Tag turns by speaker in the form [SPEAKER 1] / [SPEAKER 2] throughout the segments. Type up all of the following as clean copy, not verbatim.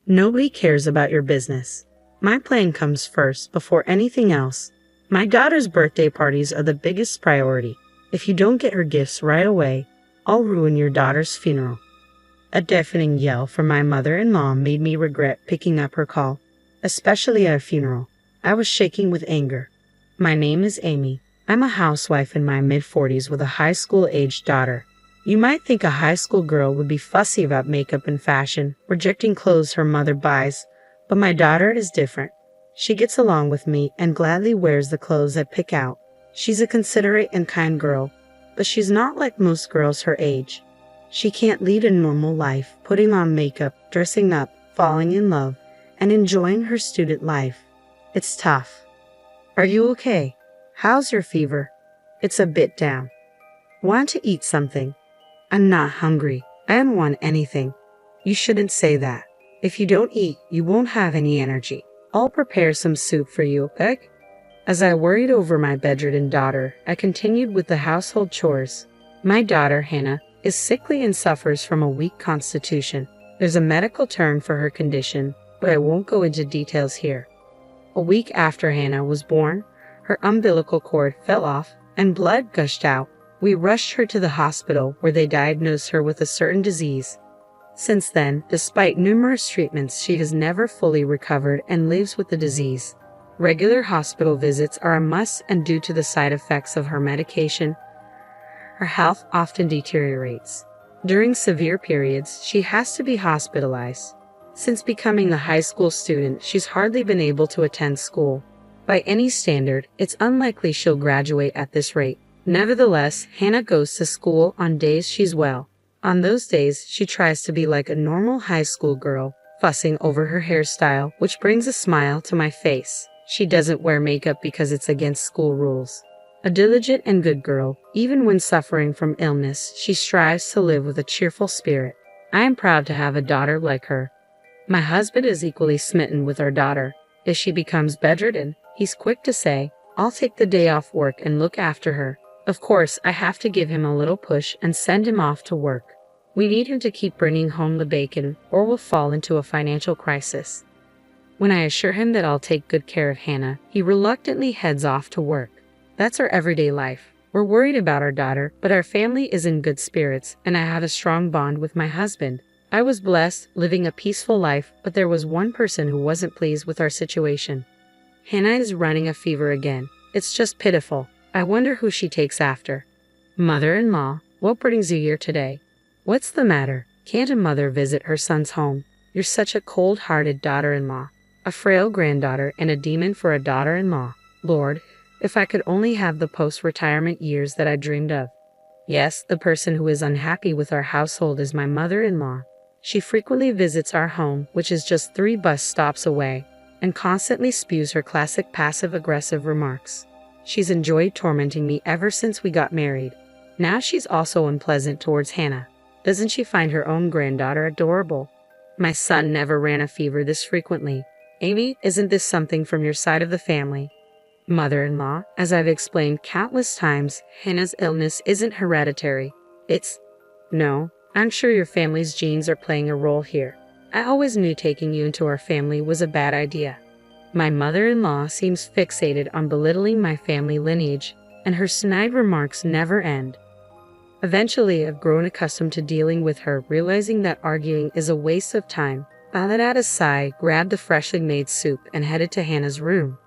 [SPEAKER 1] Nobody cares about your business. My plan comes first before anything else. My daughter's birthday parties are the biggest priority. If you don't get her gifts right away, I'll ruin your daughter's funeral." A deafening yell from my mother-in-law made me regret picking up her call, especially at a funeral. I was shaking with anger. "My name is Amy. I'm a housewife in my mid-40s with a high school-aged daughter. You might think a high school girl would be fussy about makeup and fashion, rejecting clothes her mother buys, but my daughter is different. She gets along with me and gladly wears the clothes I pick out. She's a considerate and kind girl, but she's not like most girls her age. She can't lead a normal life, putting on makeup, dressing up, falling in love, and enjoying her student life. It's tough." "Are you okay? How's your fever?" "It's a bit down." "Want to eat something?" "I'm not hungry. I don't want anything." "You shouldn't say that. If you don't eat, you won't have any energy. I'll prepare some soup for you, okay?" As I worried over my bedridden daughter, I continued with the household chores. My daughter, Hannah, is sickly and suffers from a weak constitution. There's a medical term for her condition, but I won't go into details here. A week after Hannah was born, her umbilical cord fell off and blood gushed out. We rushed her to the hospital where they diagnosed her with a certain disease. Since then, despite numerous treatments, she has never fully recovered and lives with the disease. Regular hospital visits are a must, and due to the side effects of her medication, her health often deteriorates. During severe periods, she has to be hospitalized. Since becoming a high school student, she's hardly been able to attend school. By any standard, it's unlikely she'll graduate at this rate. Nevertheless, Hannah goes to school on days she's well. On those days, she tries to be like a normal high school girl, fussing over her hairstyle, which brings a smile to my face. She doesn't wear makeup because it's against school rules. A diligent and good girl, even when suffering from illness, she strives to live with a cheerful spirit. I am proud to have a daughter like her. My husband is equally smitten with our daughter. If she becomes bedridden, he's quick to say, "I'll take the day off work and look after her." Of course, I have to give him a little push and send him off to work. We need him to keep bringing home the bacon, or we'll fall into a financial crisis. When I assure him that I'll take good care of Hannah, he reluctantly heads off to work. That's our everyday life. We're worried about our daughter, but our family is in good spirits, and I have a strong bond with my husband. I was blessed, living a peaceful life, but there was one person who wasn't pleased with our situation. Hannah is running a fever again. It's just pitiful. I wonder who she takes after. "Mother-in-law, what brings you here today?" "What's the matter? Can't a mother visit her son's home? You're such a cold-hearted daughter-in-law. A frail granddaughter and a demon for a daughter-in-law. Lord, if I could only have the post-retirement years that I dreamed of." "Yes, the person who is unhappy with our household is my mother-in-law. She frequently visits our home, which is just 3 bus stops away, and constantly spews her classic passive-aggressive remarks. She's enjoyed tormenting me ever since we got married. Now she's also unpleasant towards Hannah. Doesn't she find her own granddaughter adorable? My son never ran a fever this frequently. Amy, isn't this something from your side of the family?" "Mother-in-law, as I've explained countless times, Hannah's illness isn't hereditary. It's—" "No, I'm sure your family's genes are playing a role here. I always knew taking you into our family was a bad idea." My mother-in-law seems fixated on belittling my family lineage, and her snide remarks never end. Eventually, I've grown accustomed to dealing with her, realizing that arguing is a waste of time. I let out a sigh, grabbed the freshly made soup, and headed to Hannah's room.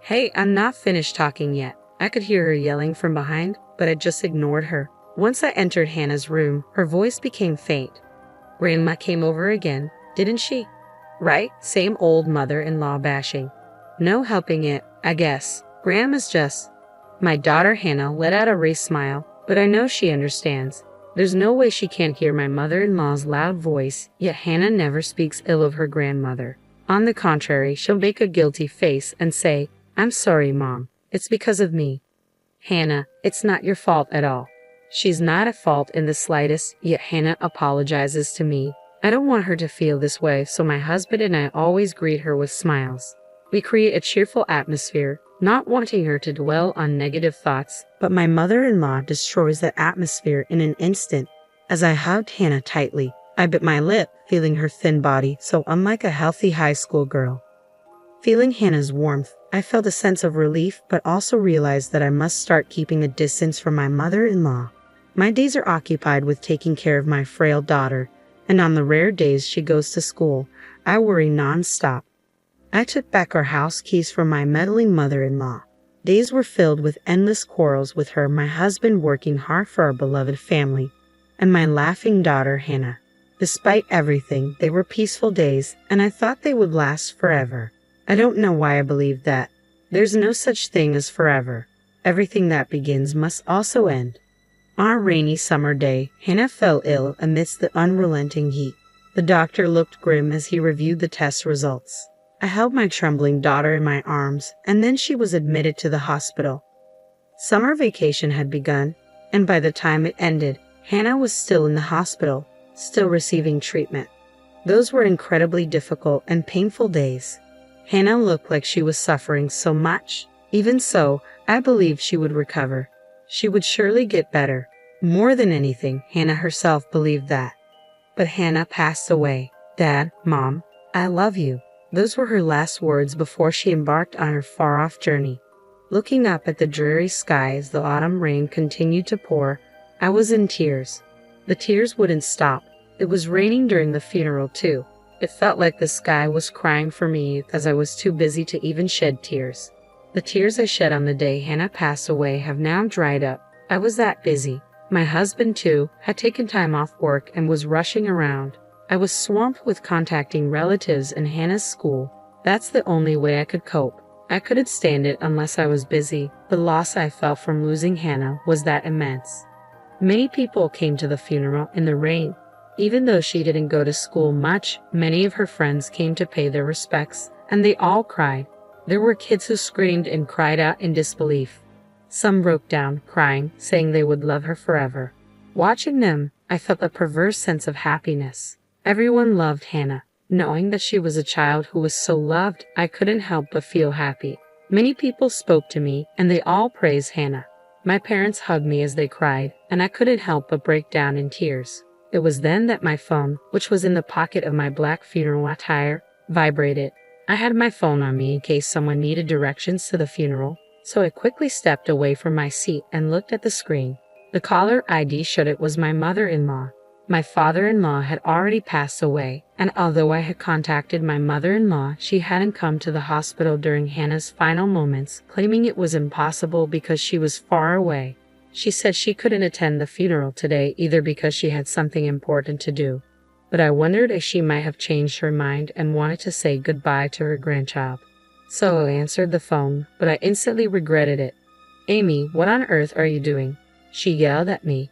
[SPEAKER 1] "Hey, I'm not finished talking yet." I could hear her yelling from behind, but I just ignored her. Once I entered Hannah's room, her voice became faint. "Grandma came over again, didn't she?" "Right, same old mother-in-law bashing. No helping it, I guess. Grandma's just—" My daughter Hannah let out a raised smile, but I know she understands. There's no way she can't hear my mother-in-law's loud voice, yet Hannah never speaks ill of her grandmother. On the contrary, she'll make a guilty face and say, "I'm sorry, Mom. It's because of me." "Hannah, it's not your fault at all." She's not at fault in the slightest, yet Hannah apologizes to me. I don't want her to feel this way, so my husband and I always greet her with smiles. We create a cheerful atmosphere, not wanting her to dwell on negative thoughts, but my mother-in-law destroys that atmosphere in an instant. As I hugged Hannah tightly, I bit my lip, feeling her thin body so unlike a healthy high school girl. Feeling Hannah's warmth, I felt a sense of relief but also realized that I must start keeping a distance from my mother-in-law. My days are occupied with taking care of my frail daughter, and on the rare days she goes to school, I worry non-stop. I took back our house keys from my meddling mother-in-law. Days were filled with endless quarrels with her, my husband working hard for our beloved family, and my laughing daughter Hannah. Despite everything, they were peaceful days, and I thought they would last forever. I don't know why I believed that. There's no such thing as forever. Everything that begins must also end. On a rainy summer day, Hannah fell ill amidst the unrelenting heat. The doctor looked grim as he reviewed the test results. I held my trembling daughter in my arms, and then she was admitted to the hospital. Summer vacation had begun, and by the time it ended, Hannah was still in the hospital, still receiving treatment. Those were incredibly difficult and painful days. Hannah looked like she was suffering so much. Even so, I believed she would recover. She would surely get better. More than anything, Hannah herself believed that. But Hannah passed away. "Dad, Mom, I love you." Those were her last words before she embarked on her far-off journey. Looking up at the dreary sky as the autumn rain continued to pour, I was in tears. The tears wouldn't stop. It was raining during the funeral too. It felt like the sky was crying for me as I was too busy to even shed tears. The tears I shed on the day Hannah passed away have now dried up. I was that busy. My husband too had taken time off work and was rushing around. I was swamped with contacting relatives in Hannah's school. That's the only way I could cope. I couldn't stand it unless I was busy. The loss I felt from losing Hannah was that immense. Many people came to the funeral in the rain. Even though she didn't go to school much, many of her friends came to pay their respects, and they all cried. There were kids who screamed and cried out in disbelief. Some broke down, crying, saying they would love her forever. Watching them, I felt a perverse sense of happiness. Everyone loved Hannah. Knowing that she was a child who was so loved, I couldn't help but feel happy. Many people spoke to me, and they all praised Hannah. My parents hugged me as they cried, and I couldn't help but break down in tears. It was then that my phone, which was in the pocket of my black funeral attire, vibrated. I had my phone on me in case someone needed directions to the funeral, so I quickly stepped away from my seat and looked at the screen. The caller ID showed it was my mother-in-law. My father-in-law had already passed away, and although I had contacted my mother-in-law, she hadn't come to the hospital during Hannah's final moments, claiming it was impossible because she was far away. She said she couldn't attend the funeral today either because she had something important to do. But I wondered if she might have changed her mind and wanted to say goodbye to her grandchild. So I answered the phone, but I instantly regretted it. "Amy, what on earth are you doing?" she yelled at me.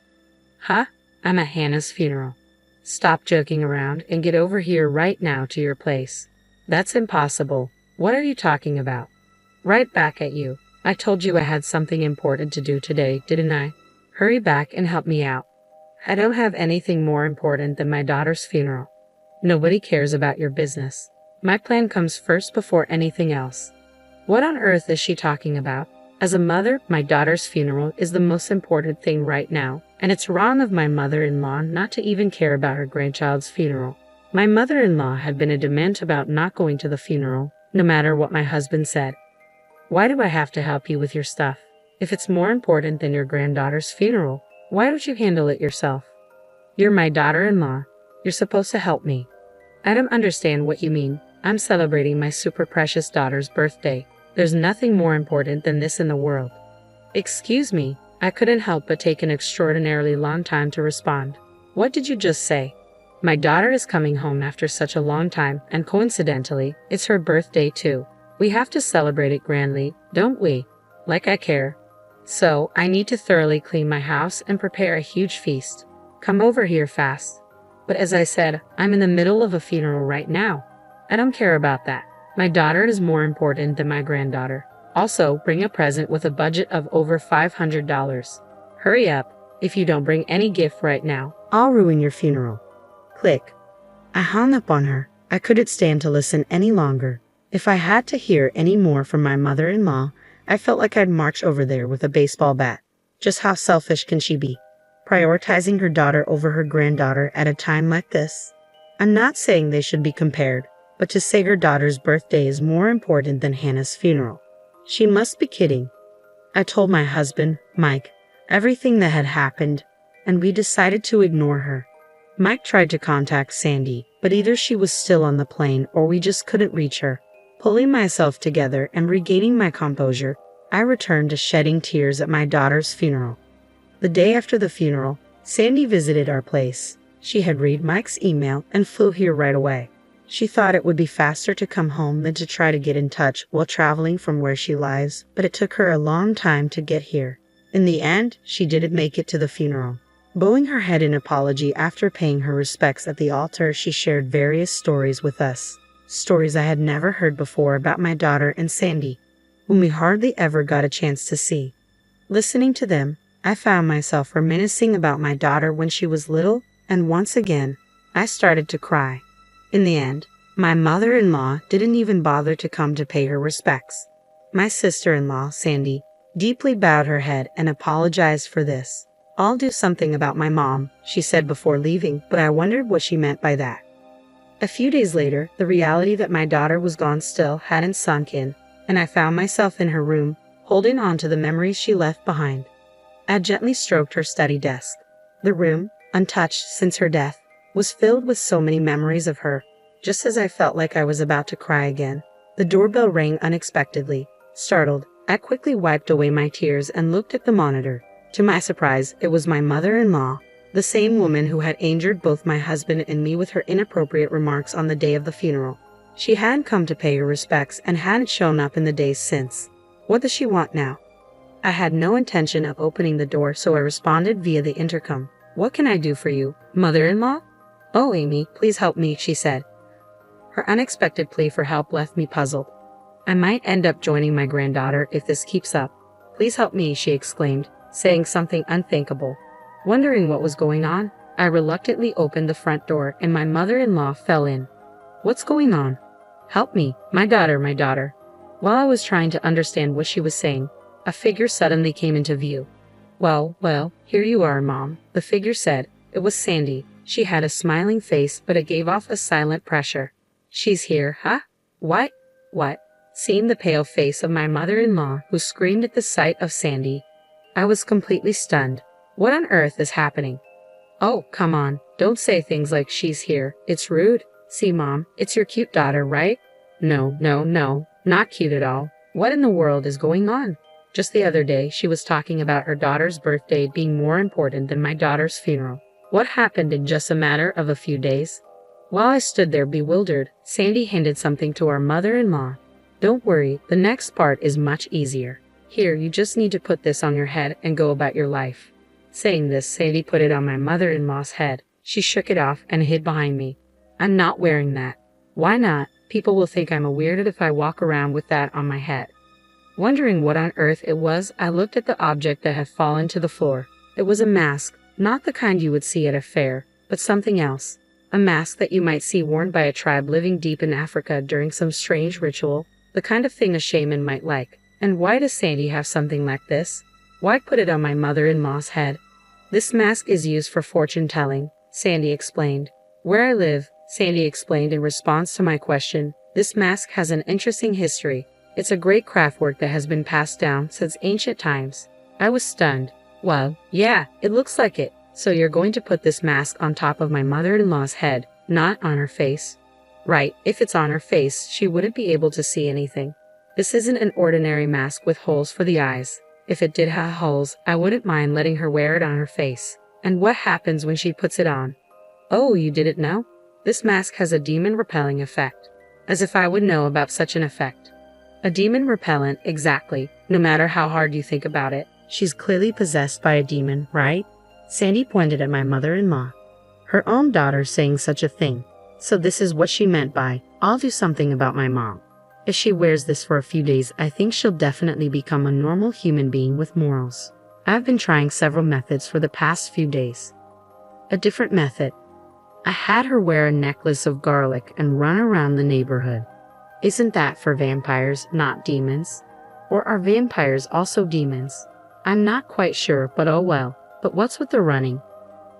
[SPEAKER 1] "Huh? I'm at Hannah's funeral. Stop joking around and get over here right now to your place." "That's impossible. What are you talking about?" "Right back at you. I told you I had something important to do today, didn't I? Hurry back and help me out. I don't have anything more important than my daughter's funeral. Nobody cares about your business. My plan comes first before anything else." What on earth is she talking about? As a mother, my daughter's funeral is the most important thing right now, and it's wrong of my mother-in-law not to even care about her grandchild's funeral. My mother-in-law had been adamant about not going to the funeral, no matter what my husband said. "Why do I have to help you with your stuff? If it's more important than your granddaughter's funeral, why don't you handle it yourself? You're my daughter-in-law. You're supposed to help me." "I don't understand what you mean. I'm celebrating my super precious daughter's birthday. There's nothing more important than this in the world." "Excuse me." I couldn't help but take an extraordinarily long time to respond. "What did you just say?" "My daughter is coming home after such a long time, and coincidentally, it's her birthday too. We have to celebrate it grandly, don't we? Like I care. So, I need to thoroughly clean my house and prepare a huge feast. Come over here fast." "But as I said, I'm in the middle of a funeral right now. I don't care about that. My daughter is more important than my granddaughter. Also, bring a present with a budget of over $500. Hurry up. If you don't bring any gift right now, I'll ruin your funeral." Click. I hung up on her. I couldn't stand to listen any longer. If I had to hear any more from my mother-in-law, I felt like I'd march over there with a baseball bat. Just how selfish can she be? prioritizing her daughter over her granddaughter at a time like this. I'm not saying they should be compared, but to say her daughter's birthday is more important than Hannah's funeral. She must be kidding. I told my husband, Mike, everything that had happened, and we decided to ignore her. Mike tried to contact Sandy, but either she was still on the plane or we just couldn't reach her. Pulling myself together and regaining my composure, I returned to shedding tears at my daughter's funeral. The day after the funeral, Sandy visited our place. She had read Mike's email and flew here right away. She thought it would be faster to come home than to try to get in touch while traveling from where she lives, but it took her a long time to get here. In the end, she didn't make it to the funeral. Bowing her head in apology after paying her respects at the altar, she shared various stories with us. Stories I had never heard before about my daughter and Sandy, whom we hardly ever got a chance to see. Listening to them, I found myself reminiscing about my daughter when she was little, and once again, I started to cry. In the end, my mother-in-law didn't even bother to come to pay her respects. My sister-in-law, Sandy, deeply bowed her head and apologized for this. "I'll do something about my mom," she said before leaving, but I wondered what she meant by that. A few days later, the reality that my daughter was gone still hadn't sunk in, and I found myself in her room, holding on to the memories she left behind. I gently stroked her study desk. The room, untouched since her death, was filled with so many memories of her. Just as I felt like I was about to cry again, the doorbell rang unexpectedly. Startled, I quickly wiped away my tears and looked at the monitor. To my surprise, it was my mother-in-law, the same woman who had injured both my husband and me with her inappropriate remarks on the day of the funeral. She hadn't come to pay her respects and hadn't shown up in the days since. What does she want now? I had no intention of opening the door, so I responded via the intercom. "What can I do for you, mother-in-law?" "Oh, Amy, please help me," she said. Her unexpected plea for help left me puzzled. "I might end up joining my granddaughter if this keeps up. Please help me," she exclaimed, saying something unthinkable. Wondering what was going on, I reluctantly opened the front door and my mother-in-law fell in. "What's going on?" "Help me, my daughter, my daughter." While I was trying to understand what she was saying, a figure suddenly came into view. Well, here you are, Mom," the figure said. It was Sandy. She had a smiling face, but it gave off a silent pressure. "She's here, huh? What? Seeing the pale face of my mother-in-law, who screamed at the sight of Sandy, I was completely stunned. What on earth is happening? "Oh, come on, don't say things like she's here. It's rude. See, Mom, it's your cute daughter, right?" No, not cute at all. What in the world is going on? Just the other day, she was talking about her daughter's birthday being more important than my daughter's funeral. What happened in just a matter of a few days? While I stood there bewildered, Sandy handed something to our mother-in-law. "Don't worry, the next part is much easier. Here, you just need to put this on your head and go about your life." Saying this, Sandy put it on my mother-in-law's head. She shook it off and hid behind me. "I'm not wearing that." "Why not? People will think I'm a weirdo if I walk around with that on my head." Wondering what on earth it was, I looked at the object that had fallen to the floor. It was a mask, not the kind you would see at a fair, but something else. A mask that you might see worn by a tribe living deep in Africa during some strange ritual, the kind of thing a shaman might like. And why does Sandy have something like this? Why put it on my mother-in-law's head? "This mask is used for fortune-telling," Sandy explained. "Where I live," Sandy explained in response to my question, "this mask has an interesting history. It's a great craft work that has been passed down since ancient times." I was stunned. "Well, yeah, it looks like it. So you're going to put this mask on top of my mother-in-law's head, not on her face?" "Right, if it's on her face, she wouldn't be able to see anything. This isn't an ordinary mask with holes for the eyes. If it did have holes, I wouldn't mind letting her wear it on her face." "And what happens when she puts it on?" "Oh, you didn't know? This mask has a demon-repelling effect." As if I would know about such an effect. A demon repellent, exactly, no matter how hard you think about it. She's clearly possessed by a demon, right? Sandy pointed at my mother-in-law. Her own daughter saying such a thing. So this is what she meant by, "I'll do something about my mom." If she wears this for a few days, I think she'll definitely become a normal human being with morals. I've been trying several methods for the past few days. A different method. I had her wear a necklace of garlic and run around the neighborhood. Isn't that for vampires, not demons? Or are vampires also demons? I'm not quite sure, but oh well. But what's with the running?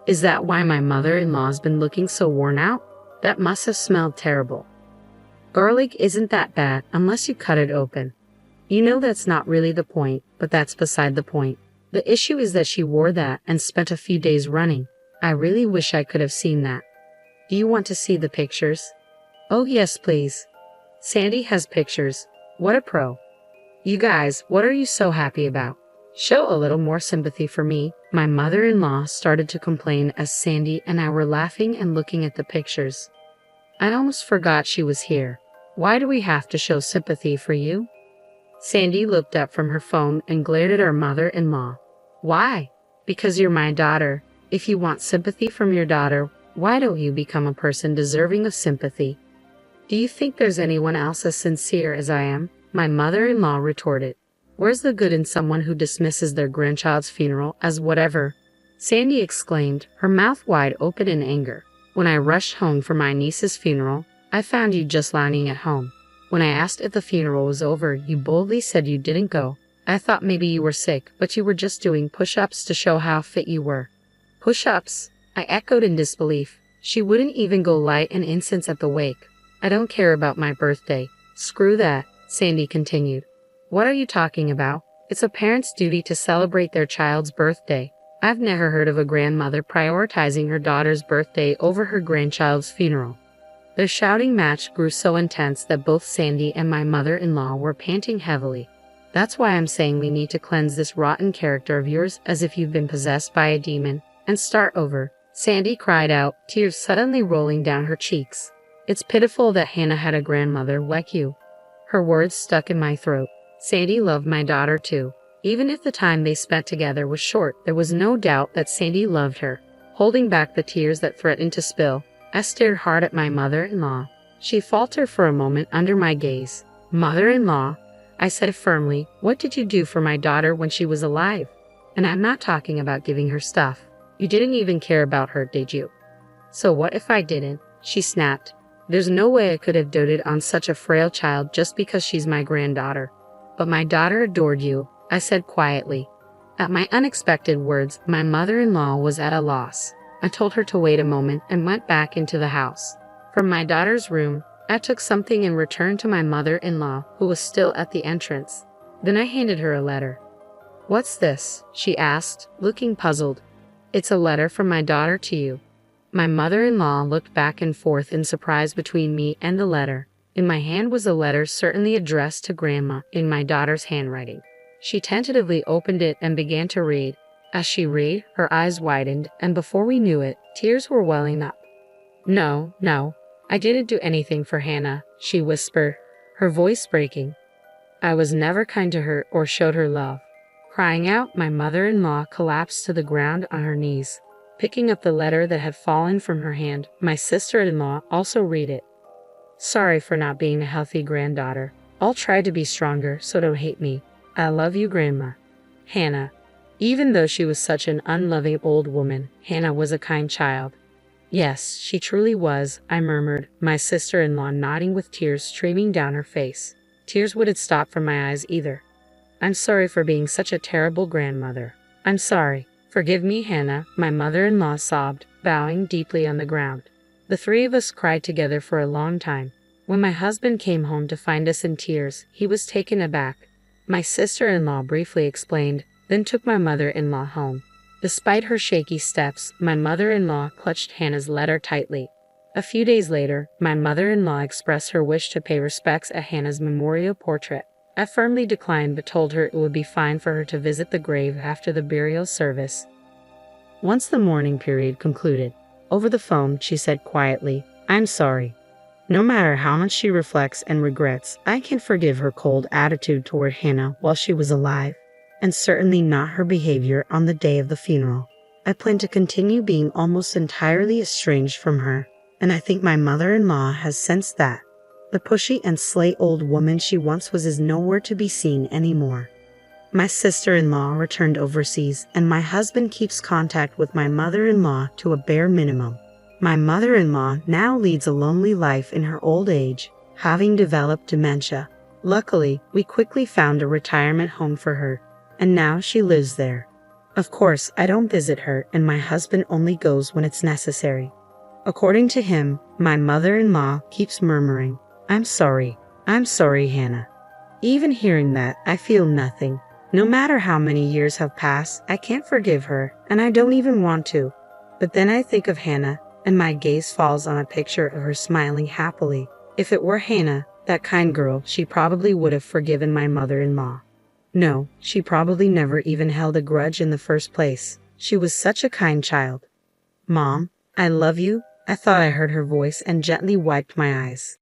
[SPEAKER 1] Is that why my mother-in-law's been looking so worn out? That must have smelled terrible. Garlic isn't that bad unless you cut it open. You know that's not really the point, but that's beside the point. The issue is that she wore that and spent a few days running. I really wish I could have seen that. Do you want to see the pictures? Oh yes, please. Sandy has pictures. What a pro. You guys, what are you so happy about? Show a little more sympathy for me. My mother-in-law started to complain as Sandy and I were laughing and looking at the pictures. I almost forgot she was here. Why do we have to show sympathy for you? Sandy looked up from her phone and glared at our mother-in-law. Why? Because you're my daughter. If you want sympathy from your daughter, why don't you become a person deserving of sympathy? Do you think there's anyone else as sincere as I am? My mother-in-law retorted. Where's the good in someone who dismisses their grandchild's funeral as whatever? Sandy exclaimed, her mouth wide open in anger. When I rushed home for my niece's funeral, I found you just lounging at home. When I asked if the funeral was over, you boldly said you didn't go. I thought maybe you were sick, but you were just doing push-ups to show how fit you were. Push-ups? I echoed in disbelief. She wouldn't even go light an incense at the wake. I don't care about my birthday. Screw that, Sandy continued. What are you talking about? It's a parent's duty to celebrate their child's birthday. I've never heard of a grandmother prioritizing her daughter's birthday over her grandchild's funeral. The shouting match grew so intense that both Sandy and my mother-in-law were panting heavily. That's why I'm saying we need to cleanse this rotten character of yours as if you've been possessed by a demon, and start over. Sandy cried out, tears suddenly rolling down her cheeks. It's pitiful that Hannah had a grandmother like you. Her words stuck in my throat. Sandy loved my daughter too. Even if the time they spent together was short, there was no doubt that Sandy loved her. Holding back the tears that threatened to spill, I stared hard at my mother-in-law. She faltered for a moment under my gaze. Mother-in-law, I said firmly, what did you do for my daughter when she was alive? And I'm not talking about giving her stuff. You didn't even care about her, did you? So what if I didn't? She snapped. There's no way I could have doted on such a frail child just because she's my granddaughter. But my daughter adored you, I said quietly. At my unexpected words, my mother-in-law was at a loss. I told her to wait a moment and went back into the house. From my daughter's room, I took something and returned to my mother-in-law, who was still at the entrance. Then I handed her a letter. What's this? She asked, looking puzzled. It's a letter from my daughter to you. My mother-in-law looked back and forth in surprise between me and the letter. In my hand was a letter certainly addressed to Grandma in my daughter's handwriting. She tentatively opened it and began to read. As she read, her eyes widened, and before we knew it, tears were welling up. No, I didn't do anything for Hannah, she whispered, her voice breaking. I was never kind to her or showed her love. Crying out, my mother-in-law collapsed to the ground on her knees. Picking up the letter that had fallen from her hand, my sister-in-law also read it. Sorry for not being a healthy granddaughter. I'll try to be stronger, so don't hate me. I love you, Grandma. Hannah. Even though she was such an unloving old woman, Hannah was a kind child. Yes, she truly was, I murmured, my sister-in-law nodding with tears streaming down her face. Tears wouldn't stop from my eyes either. I'm sorry for being such a terrible grandmother. I'm sorry. Forgive me, Hannah, my mother-in-law sobbed, bowing deeply on the ground. The three of us cried together for a long time. When my husband came home to find us in tears, he was taken aback. My sister-in-law briefly explained, then took my mother-in-law home. Despite her shaky steps, my mother-in-law clutched Hannah's letter tightly. A few days later, my mother-in-law expressed her wish to pay respects at Hannah's memorial portrait. I firmly declined but told her it would be fine for her to visit the grave after the burial service. Once the mourning period concluded, over the phone she said quietly, I'm sorry. No matter how much she reflects and regrets, I can forgive her cold attitude toward Hannah while she was alive, and certainly not her behavior on the day of the funeral. I plan to continue being almost entirely estranged from her, and I think my mother-in-law has sensed that. The pushy and slay old woman she once was is nowhere to be seen anymore. My sister-in-law returned overseas, and my husband keeps contact with my mother-in-law to a bare minimum. My mother-in-law now leads a lonely life in her old age, having developed dementia. Luckily, we quickly found a retirement home for her, and now she lives there. Of course, I don't visit her, and my husband only goes when it's necessary. According to him, my mother-in-law keeps murmuring, I'm sorry, Hannah. Even hearing that, I feel nothing. No matter how many years have passed, I can't forgive her, and I don't even want to. But then I think of Hannah, and my gaze falls on a picture of her smiling happily. If it were Hannah, that kind girl, she probably would have forgiven my mother-in-law. No, she probably never even held a grudge in the first place. She was such a kind child. Mom, I love you. I thought I heard her voice and gently wiped my eyes.